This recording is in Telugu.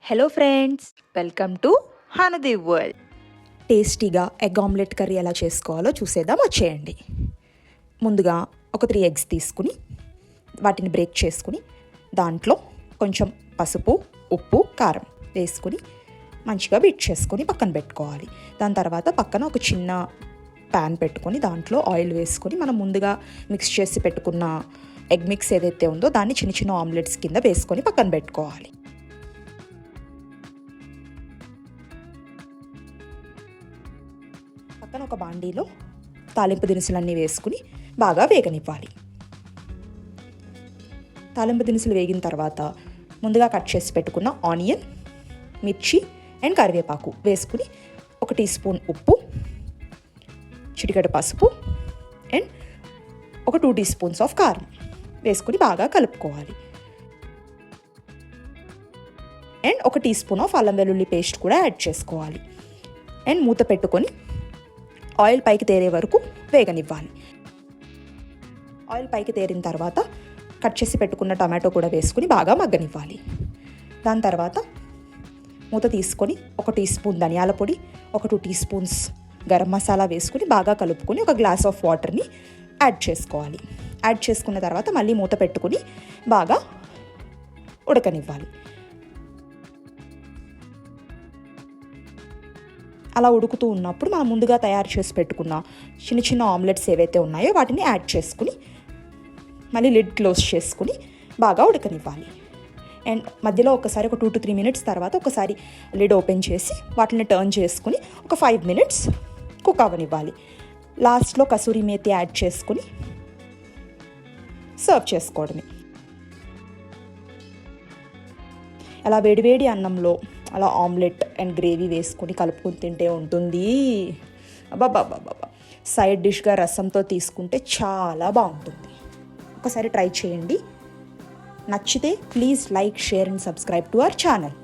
హలో ఫ్రెండ్స్, వెల్కమ్ టు హానది వరల్డ్. టేస్టీగా ఎగ్ ఆమ్లెట్ కర్రీ ఎలా చేసుకోవాలో చూసేద్దాం, వచ్చేయండి. ముందుగా ఒక 3 ఎగ్స్ తీసుకుని వాటిని బ్రేక్ చేసుకుని దాంట్లో కొంచెం పసుపు, ఉప్పు, కారం వేసుకుని మంచిగా బీట్ చేసుకొని పక్కన పెట్టుకోవాలి. దాని తర్వాత పక్కన ఒక చిన్న ప్యాన్ పెట్టుకొని దాంట్లో ఆయిల్ వేసుకొని మనం ముందుగా మిక్స్ చేసి పెట్టుకున్న ఎగ్ మిక్స్ ఏదైతే ఉందో దాన్ని చిన్న చిన్న ఆమ్లెట్స్ కింద వేసుకొని పక్కన పెట్టుకోవాలి. పక్కన ఒక బాండీలో తాలింపు దినుసులన్నీ వేసుకుని బాగా వేగనివ్వాలి. తాలింపు దినుసులు వేగిన తర్వాత ముందుగా కట్ చేసి పెట్టుకున్న ఆనియన్, మిర్చి అండ్ కరివేపాకు వేసుకుని 1 టీ స్పూన్ ఉప్పు, చిటికెడు పసుపు అండ్ ఒక 2 టీ స్పూన్స్ ఆఫ్ కారం వేసుకుని బాగా కలుపుకోవాలి. అండ్ 1 టీ స్పూన్ ఆఫ్ అల్లం వెల్లుల్లి పేస్ట్ కూడా యాడ్ చేసుకోవాలి. అండ్ మూత పెట్టుకొని ఆయిల్ పైకి తేరే వరకు వేగనివ్వాలి. ఆయిల్ పైకి తేరిన తర్వాత కట్ చేసి పెట్టుకున్న టమాటో కూడా వేసుకుని బాగా మగ్గనివ్వాలి. దాని తర్వాత మూత తీసుకొని 1 టీ స్పూన్ ధనియాల పొడి, ఒక 2 టీ స్పూన్స్ గరం మసాలా వేసుకుని బాగా కలుపుకొని ఒక గ్లాస్ ఆఫ్ వాటర్ని యాడ్ చేసుకోవాలి. యాడ్ చేసుకున్న తర్వాత మళ్ళీ మూత పెట్టుకుని బాగా ఉడకనివ్వాలి. అలా ఉడుకుతూ ఉన్నప్పుడు మనం ముందుగా తయారు చేసి పెట్టుకున్న చిన్న చిన్న ఆమ్లెట్స్ ఏవైతే ఉన్నాయో వాటిని యాడ్ చేసుకుని మళ్ళీ లిడ్ క్లోజ్ చేసుకుని బాగా ఉడకనివ్వాలి. అండ్ మధ్యలో ఒకసారి ఒక 2 to 3 మినిట్స్ తర్వాత ఒకసారి లిడ్ ఓపెన్ చేసి వాటిని టర్న్ చేసుకుని ఒక 5 మినిట్స్ కుక్ అవ్వనివ్వాలి. లాస్ట్లో కసూరి మేతి యాడ్ చేసుకుని సర్వ్ చేసుకోవడమే. అలా వేడివేడి అన్నంలో అలా ఆమ్లెట్ అండ్ గ్రేవీ వేసుకొని కలుపుకొని తింటే ఉంటుంది. అబ్బాబ్బాబ్బా, సైడ్ డిష్గా రసంతో తీసుకుంటే చాలా బాగుంటుంది. ఒకసారి ట్రై చేయండి. నచ్చితే please like, share and subscribe to our channel.